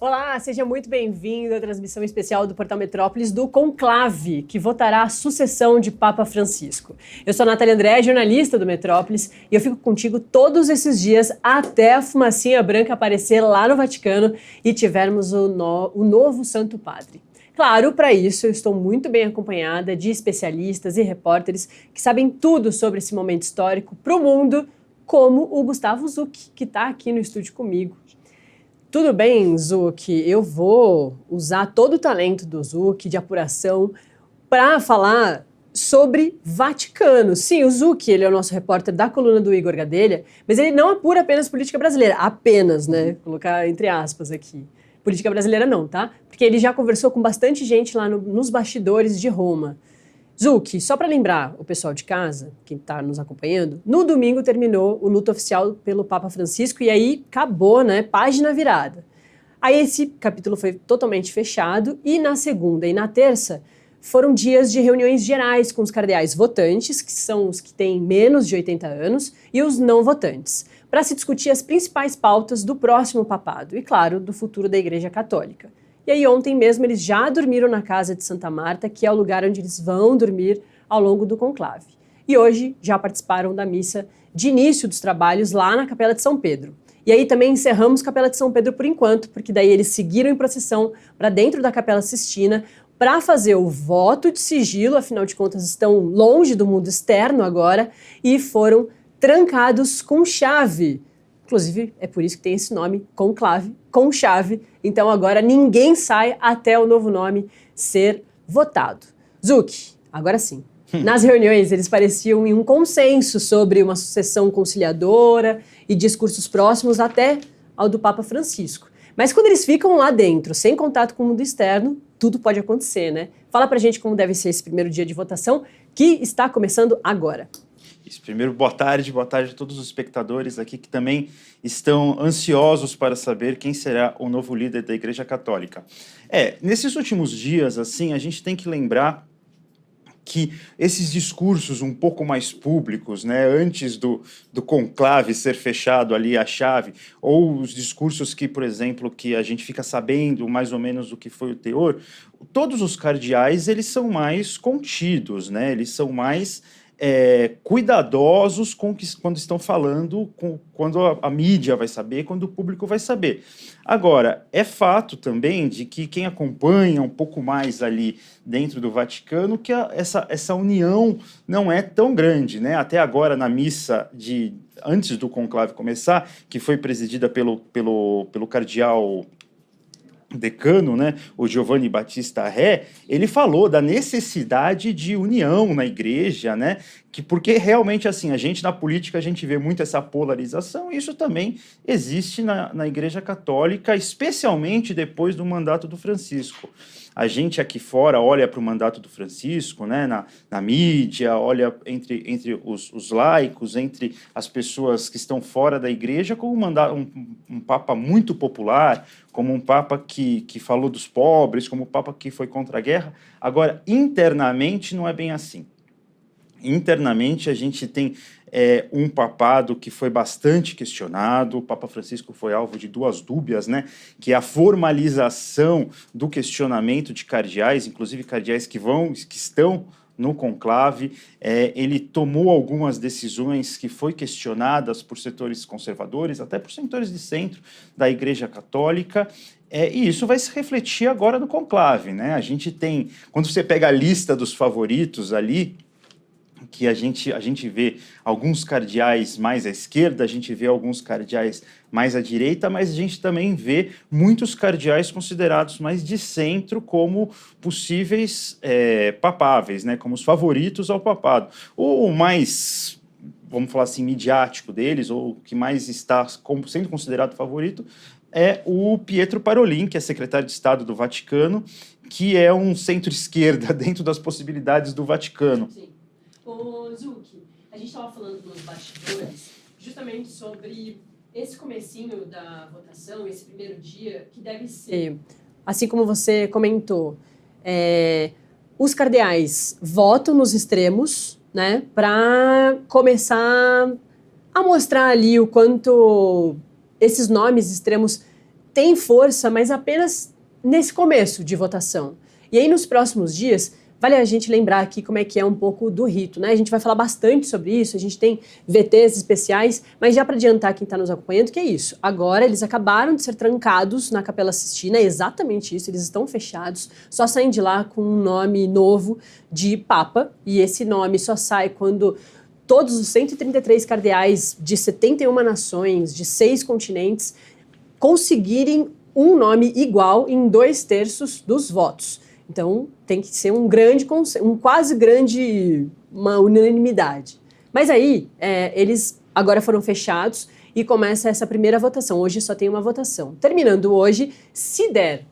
Olá, seja muito bem-vindo à transmissão especial do Portal Metrópolis do Conclave, que votará a sucessão de Papa Francisco. Eu sou a Natália André, jornalista do Metrópolis, e eu fico contigo todos esses dias até a fumacinha branca aparecer lá no Vaticano e tivermos o novo Santo Padre. Claro, para isso eu estou muito bem acompanhada de especialistas e repórteres que sabem tudo sobre esse momento histórico para o mundo, como o Gustavo Zucchi, que está aqui no estúdio comigo. Tudo bem, Zucchi, eu vou usar todo o talento do Zucchi de apuração para falar sobre Vaticano. Sim, o Zucchi, ele é o nosso repórter da coluna do Igor Gadelha, mas ele não apura apenas política brasileira, apenas, né? Colocar entre aspas aqui. Política brasileira não, tá? Porque ele já conversou com bastante gente lá nos bastidores de Roma. Zucchi, só para lembrar o pessoal de casa, quem está nos acompanhando, no domingo terminou o luto oficial pelo Papa Francisco e aí acabou, né? Página virada. Aí esse capítulo foi totalmente fechado e na segunda e na terça foram dias de reuniões gerais com os cardeais votantes, que são os que têm menos de 80 anos, e os não votantes, para se discutir as principais pautas do próximo papado e, claro, do futuro da Igreja Católica. E aí ontem mesmo eles já dormiram na casa de Santa Marta, que é o lugar onde eles vão dormir ao longo do conclave. E hoje já participaram da missa de início dos trabalhos lá na Capela de São Pedro. E aí também encerramos Capela de São Pedro por enquanto, porque daí eles seguiram em procissão para dentro da Capela Sistina para fazer o voto de sigilo, afinal de contas estão longe do mundo externo agora, e foram trancados com chave. Inclusive, é por isso que tem esse nome, conclave, com chave. Então agora ninguém sai até o novo nome ser votado. Zucchi, agora sim. Nas reuniões eles pareciam em um consenso sobre uma sucessão conciliadora e discursos próximos até ao do Papa Francisco. Mas quando eles ficam lá dentro, sem contato com o mundo externo, tudo pode acontecer, né? Fala pra gente como deve ser esse primeiro dia de votação, que está começando agora. Isso, primeiro, boa tarde a todos os espectadores aqui que também estão ansiosos para saber quem será o novo líder da Igreja Católica. Nesses últimos dias, assim, a gente tem que lembrar que esses discursos um pouco mais públicos, né, antes do conclave ser fechado ali a chave, ou os discursos que, por exemplo, que a gente fica sabendo mais ou menos o que foi o teor, todos os cardeais, eles são mais contidos, né, eles são mais cuidadosos quando estão falando, quando a mídia vai saber, quando o público vai saber. Agora, é fato também de que quem acompanha um pouco mais ali dentro do Vaticano, que essa união não é tão grande, né? Até agora, na missa antes do conclave começar, que foi presidida pelo cardeal decano, né, o Giovanni Battista Re, ele falou da necessidade de união na igreja, né, porque realmente, assim, a gente na política, a gente vê muito essa polarização, e isso também existe na Igreja Católica, especialmente depois do mandato do Francisco. A gente aqui fora olha para o mandato do Francisco, né, na mídia, olha entre os laicos, entre as pessoas que estão fora da igreja, como um papa muito popular, como um papa que falou dos pobres, como um papa que foi contra a guerra. Agora, internamente, não é bem assim. Internamente, a gente tem um papado que foi bastante questionado. O Papa Francisco foi alvo de duas dúbias, né? Que é a formalização do questionamento de cardeais, inclusive cardeais que estão no conclave. Ele tomou algumas decisões que foi questionadas por setores conservadores, até por setores de centro da Igreja Católica. E isso vai se refletir agora no conclave, né? A gente tem, quando você pega a lista dos favoritos ali, que a gente vê alguns cardeais mais à esquerda, a gente vê alguns cardeais mais à direita, mas a gente também vê muitos cardeais considerados mais de centro como possíveis papáveis, né, como os favoritos ao papado. O mais, vamos falar assim, midiático deles, ou o que mais está sendo considerado favorito, é o Pietro Parolin, que é secretário de Estado do Vaticano, que é um centro-esquerda dentro das possibilidades do Vaticano. Sim. Ô, Zucchi, a gente estava falando nos bastidores justamente sobre esse comecinho da votação, esse primeiro dia, que deve ser, assim como você comentou, os cardeais votam nos extremos, né, para começar a mostrar ali o quanto esses nomes extremos tem força, mas apenas nesse começo de votação. E aí, nos próximos dias, vale a gente lembrar aqui como é que é um pouco do rito, né? A gente vai falar bastante sobre isso, a gente tem VTs especiais, mas já para adiantar quem está nos acompanhando, que é isso. Agora, eles acabaram de ser trancados na Capela Sistina, é exatamente isso, eles estão fechados, só saem de lá com um nome novo de Papa, e esse nome só sai quando todos os 133 cardeais de 71 nações, de 6 continentes, conseguirem um nome igual em 2/3 dos votos. Então, tem que ser um quase grande, uma unanimidade. Mas aí, eles agora foram fechados e começa essa primeira votação. Hoje só tem uma votação. Terminando hoje, se der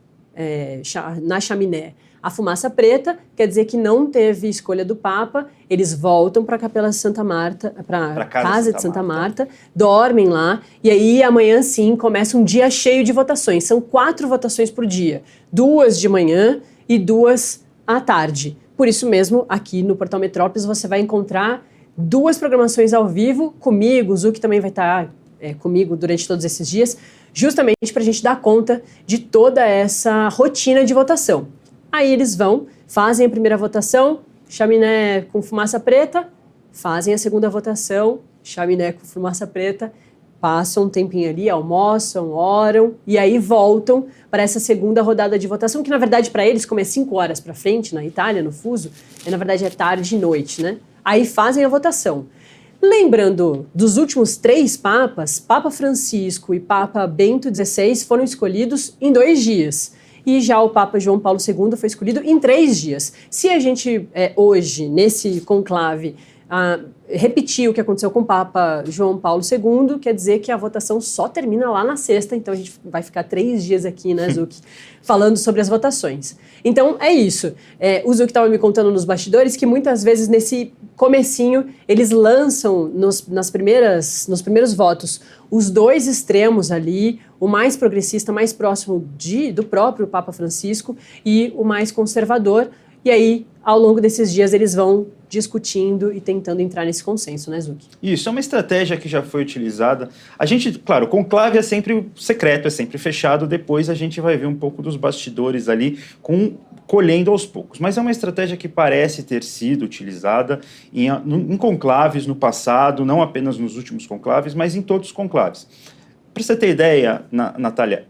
na chaminé a fumaça preta, quer dizer que não teve escolha do Papa, eles voltam para a Capela Santa Marta, para a Casa de Santa Marta, dormem lá, e aí amanhã sim começa um dia cheio de votações. São 4 votações por dia, 2 de manhã e 2 à tarde. Por isso mesmo, aqui no Portal Metrópolis, você vai encontrar 2 programações ao vivo comigo, o Zuc também vai estar comigo durante todos esses dias, justamente para a gente dar conta de toda essa rotina de votação. Aí eles vão, fazem a primeira votação, chaminé com fumaça preta, fazem a segunda votação, chaminé com fumaça preta, passam um tempinho ali, almoçam, oram, e aí voltam para essa segunda rodada de votação, que na verdade para eles, como é 5 horas para frente, na Itália, no fuso, na verdade é tarde e noite, né? Aí fazem a votação. Lembrando dos últimos 3 papas, Papa Francisco e Papa Bento XVI foram escolhidos em 2 dias. E já o Papa João Paulo II foi escolhido em 3 dias. Se a gente, hoje, nesse conclave, repetir o que aconteceu com o Papa João Paulo II, quer dizer que a votação só termina lá na sexta, então a gente vai ficar 3 dias aqui, né, Zuc, falando sobre as votações. Então, é isso. O Zuc estava me contando nos bastidores que muitas vezes nesse comecinho eles lançam nos primeiros votos os 2 extremos ali, o mais progressista, mais próximo do próprio Papa Francisco e o mais conservador. E aí, ao longo desses dias, eles vão discutindo e tentando entrar nesse consenso, né, Zuc? Isso, é uma estratégia que já foi utilizada. A gente, claro, o conclave é sempre secreto, é sempre fechado, depois a gente vai ver um pouco dos bastidores ali, colhendo aos poucos. Mas é uma estratégia que parece ter sido utilizada em conclaves no passado, não apenas nos últimos conclaves, mas em todos os conclaves. Para você ter ideia, Natália,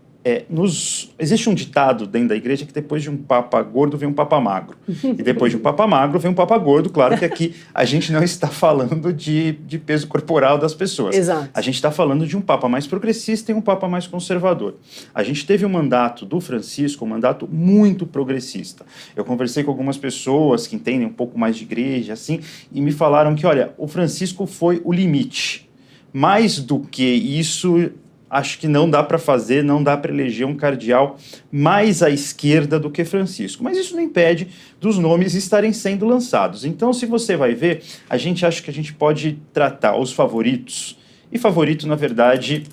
existe um ditado dentro da igreja que depois de um papa gordo vem um papa magro. E depois de um papa magro vem um papa gordo. Claro que aqui a gente não está falando de peso corporal das pessoas. Exato. A gente está falando de um papa mais progressista e um papa mais conservador. A gente teve um mandato do Francisco, um mandato muito progressista. Eu conversei com algumas pessoas que entendem um pouco mais de igreja, assim, e me falaram que, olha, o Francisco foi o limite. Mais do que isso, acho que não dá para fazer, não dá para eleger um cardeal mais à esquerda do que Francisco. Mas isso não impede dos nomes estarem sendo lançados. Então, se você vai ver, a gente acha que a gente pode tratar os favoritos. E favorito, na verdade,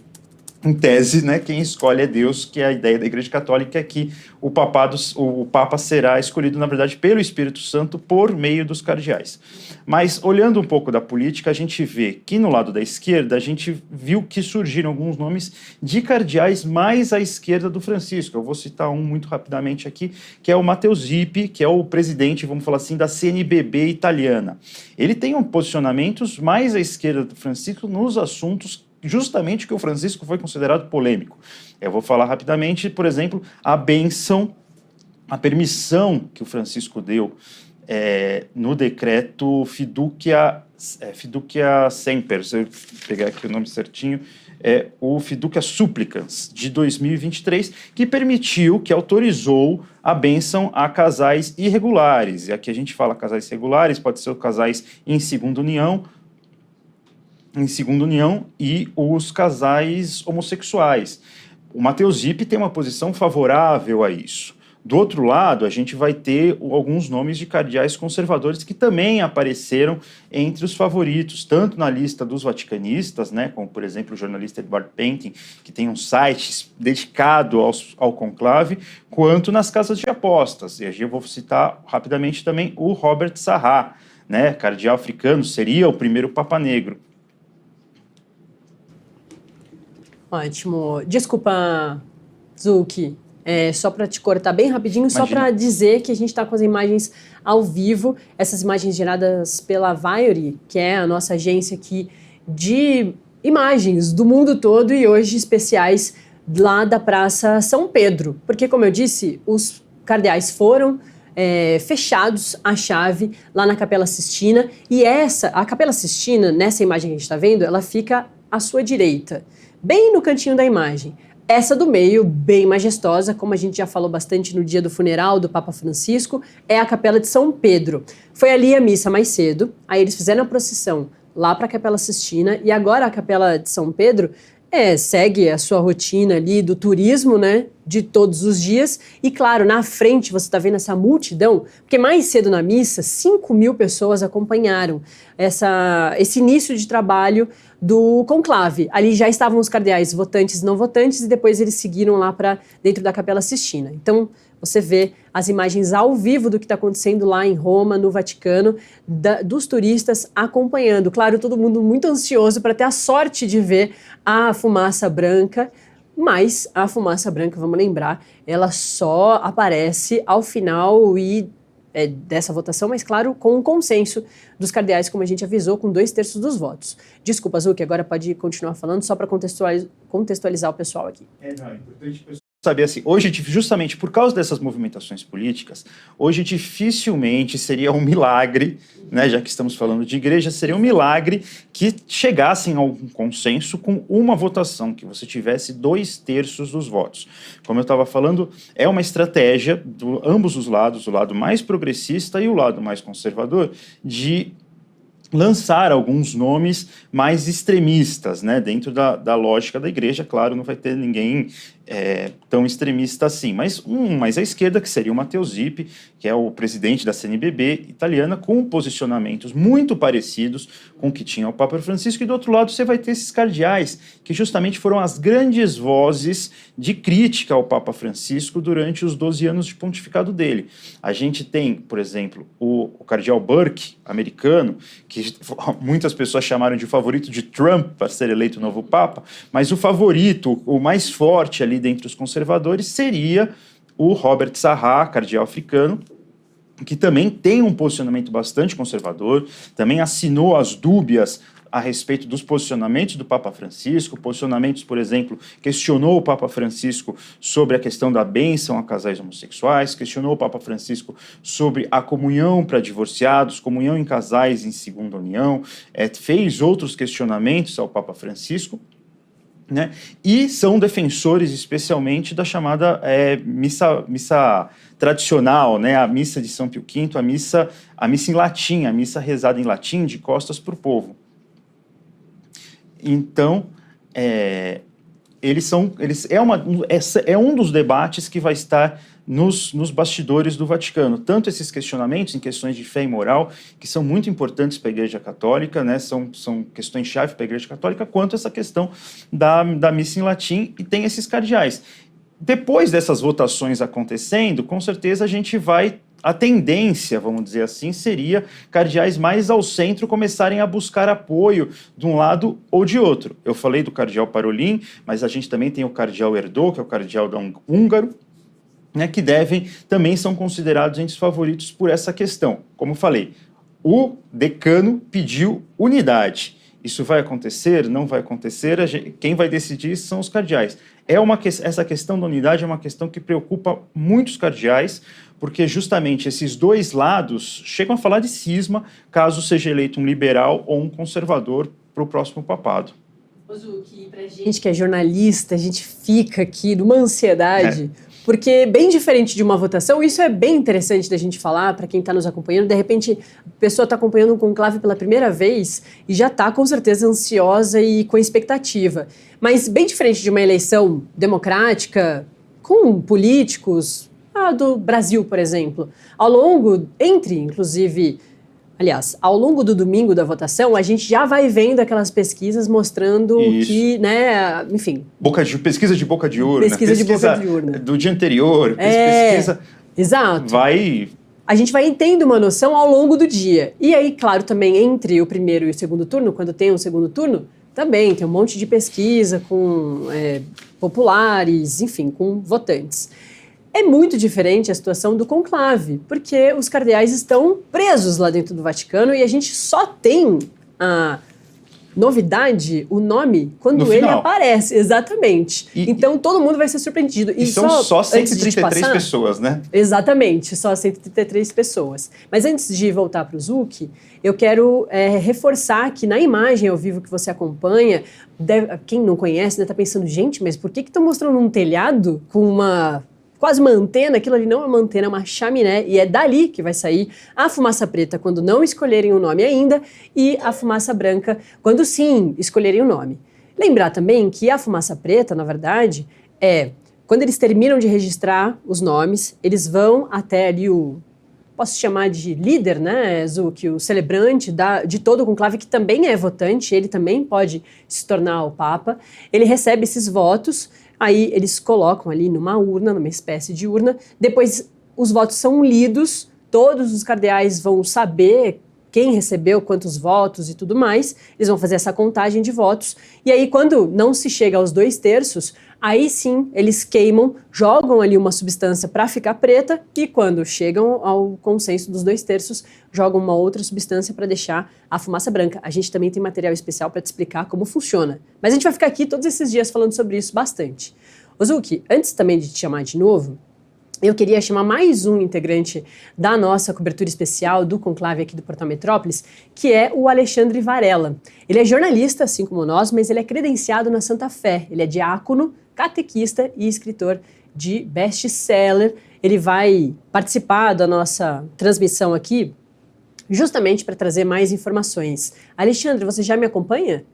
em tese, né, quem escolhe é Deus, que é a ideia da Igreja Católica, é que o Papa será escolhido, na verdade, pelo Espírito Santo por meio dos cardeais. Mas, olhando um pouco da política, a gente vê que no lado da esquerda, a gente viu que surgiram alguns nomes de cardeais mais à esquerda do Francisco. Eu vou citar um muito rapidamente aqui, que é o Matteo Zippi, que é o presidente, vamos falar assim, da CNBB italiana. Ele tem posicionamentos mais à esquerda do Francisco nos assuntos justamente que o Francisco foi considerado polêmico. Eu vou falar rapidamente, por exemplo, a bênção, a permissão que o Francisco deu no decreto Fiducia Semper, se eu pegar aqui o nome certinho, o Fiducia Supplicans, de 2023, que autorizou a bênção a casais irregulares. E aqui a gente fala casais regulares, pode ser casais em segunda união e os casais homossexuais. O Matteo Zippi tem uma posição favorável a isso. Do outro lado, a gente vai ter alguns nomes de cardeais conservadores que também apareceram entre os favoritos, tanto na lista dos vaticanistas, né, como, por exemplo, o jornalista Edward Pentin, que tem um site dedicado ao conclave, quanto nas casas de apostas. E aqui eu vou citar rapidamente também o Robert Sarrat, né, cardeal africano, seria o primeiro Papa Negro. Ótimo. Desculpa Zuki, só para te cortar bem rapidinho, Imagina. Só para dizer que a gente está com as imagens ao vivo, essas imagens geradas pela Viori, que é a nossa agência aqui de imagens do mundo todo e hoje especiais lá da Praça São Pedro. Porque, como eu disse, os cardeais foram fechados à chave lá na Capela Sistina e a Capela Sistina, nessa imagem que a gente está vendo, ela fica à sua direita, bem no cantinho da imagem. Essa do meio, bem majestosa, como a gente já falou bastante no dia do funeral do Papa Francisco, é a Capela de São Pedro. Foi ali a missa mais cedo, aí eles fizeram a procissão lá para a Capela Sistina e agora a Capela de São Pedro segue a sua rotina ali do turismo, né, de todos os dias. E claro, na frente você está vendo essa multidão, porque mais cedo na missa, 5.000 pessoas acompanharam esse início de trabalho do conclave. Ali já estavam os cardeais votantes e não votantes e depois eles seguiram lá para dentro da Capela Sistina. Então, você vê as imagens ao vivo do que está acontecendo lá em Roma, no Vaticano, dos turistas acompanhando. Claro, todo mundo muito ansioso para ter a sorte de ver a fumaça branca, mas a fumaça branca, vamos lembrar, ela só aparece ao final dessa votação, mas claro, com o consenso dos cardeais, como a gente avisou, com 2/3 dos votos. Desculpa, Zuki, agora pode continuar falando, só para contextualizar o pessoal aqui. É importante saber assim, hoje, justamente por causa dessas movimentações políticas, hoje dificilmente seria um milagre, né, já que estamos falando de igreja, seria um milagre que chegassem a um consenso com uma votação, que você tivesse 2/3 dos votos. Como eu estava falando, é uma estratégia de ambos os lados, o lado mais progressista e o lado mais conservador, de lançar alguns nomes mais extremistas, né, dentro da lógica da igreja. Claro, não vai ter ninguém tão extremista assim, mas mais à esquerda, que seria o Matteo Zippi, que é o presidente da CNBB italiana, com posicionamentos muito parecidos com o que tinha o Papa Francisco, e do outro lado você vai ter esses cardeais, que justamente foram as grandes vozes de crítica ao Papa Francisco durante os 12 anos de pontificado dele. A gente tem, por exemplo, o cardeal Burke, americano, que muitas pessoas chamaram de favorito de Trump para ser eleito o novo Papa, mas o favorito, o mais forte ali dentre os conservadores, seria o Robert Sarra, cardeal africano, que também tem um posicionamento bastante conservador, também assinou as dúbias a respeito dos posicionamentos do Papa Francisco, posicionamentos, por exemplo, questionou o Papa Francisco sobre a questão da bênção a casais homossexuais, questionou o Papa Francisco sobre a comunhão para divorciados, comunhão em casais em segunda união, fez outros questionamentos ao Papa Francisco, né? E são defensores especialmente da chamada missa tradicional, né? A missa de São Pio V, a missa em latim, a missa rezada em latim, de costas para o povo. Então, é um dos debates que vai estar nos bastidores do Vaticano. Tanto esses questionamentos em questões de fé e moral, que são muito importantes para a Igreja Católica, né, são questões-chave para a Igreja Católica, quanto essa questão da missa em latim, e tem esses cardeais. Depois dessas votações acontecendo, com certeza a tendência, vamos dizer assim, seria cardeais mais ao centro começarem a buscar apoio de um lado ou de outro. Eu falei do cardeal Parolin, mas a gente também tem o cardeal Erdő, que é o cardeal húngaro, né, que também são considerados entre os favoritos por essa questão. Como falei, o decano pediu unidade. Isso vai acontecer? Não vai acontecer? Quem vai decidir são os cardeais. Essa questão da unidade é uma questão que preocupa muitos cardeais, porque justamente esses dois lados chegam a falar de cisma, caso seja eleito um liberal ou um conservador para o próximo papado. Zuki, pra gente que é jornalista, a gente fica aqui numa ansiedade, porque bem diferente de uma votação, isso é bem interessante da gente falar para quem está nos acompanhando. De repente, a pessoa está acompanhando um conclave pela primeira vez e já está com certeza ansiosa e com expectativa. Mas bem diferente de uma eleição democrática, com políticos do Brasil, por exemplo, ao longo do domingo da votação, a gente já vai vendo aquelas pesquisas mostrando que, né, enfim... Pesquisa de boca de urna. Pesquisa de boca de urna. Do dia anterior, pesquisa... Exato. A gente vai tendo uma noção ao longo do dia. E aí, claro, também entre o primeiro e o segundo turno, quando tem um segundo turno, Também tem um monte de pesquisa com populares, enfim, com votantes. É muito diferente a situação do conclave, porque os cardeais estão presos lá dentro do Vaticano e a gente só tem a novidade, o nome, quando No ele final. aparece. Exatamente. Então todo mundo vai ser surpreendido. E são só antes de 133 passar, pessoas, né? Exatamente, só 133 pessoas. Mas antes de voltar para o Zucchi, eu quero reforçar que na imagem ao vivo que você acompanha, quem não conhece deve estar pensando, gente, mas por que estão mostrando um telhado com quase uma antena? Aquilo ali não é uma antena, é uma chaminé, e é dali que vai sair a fumaça preta quando não escolherem o nome ainda, e a fumaça branca quando sim escolherem o nome. Lembrar também que a fumaça preta, na verdade, quando eles terminam de registrar os nomes, eles vão até ali posso chamar de líder, né, Zucchi, o celebrante de todo o conclave, que também é votante, ele também pode se tornar o Papa. Ele recebe esses votos, aí eles colocam ali numa urna, numa espécie de urna, depois os votos são lidos, todos os cardeais vão saber quem recebeu quantos votos e tudo mais, eles vão fazer essa contagem de votos, e aí quando não se chega aos 2/3, aí sim eles queimam, jogam ali uma substância para ficar preta, e quando chegam ao consenso dos 2/3, jogam uma outra substância para deixar a fumaça branca. A gente também tem material especial para te explicar como funciona, mas a gente vai ficar aqui todos esses dias falando sobre isso bastante. Ô Zucchi, antes também de te chamar de novo, eu queria chamar mais um integrante da nossa cobertura especial do conclave aqui do Portal Metrópolis, que é o Alexandre Varela. Ele é jornalista, assim como nós, mas ele é credenciado na Santa Fé. Ele é diácono, catequista e escritor de best-seller. Ele vai participar da nossa transmissão aqui justamente para trazer mais informações. Alexandre, você já me acompanha?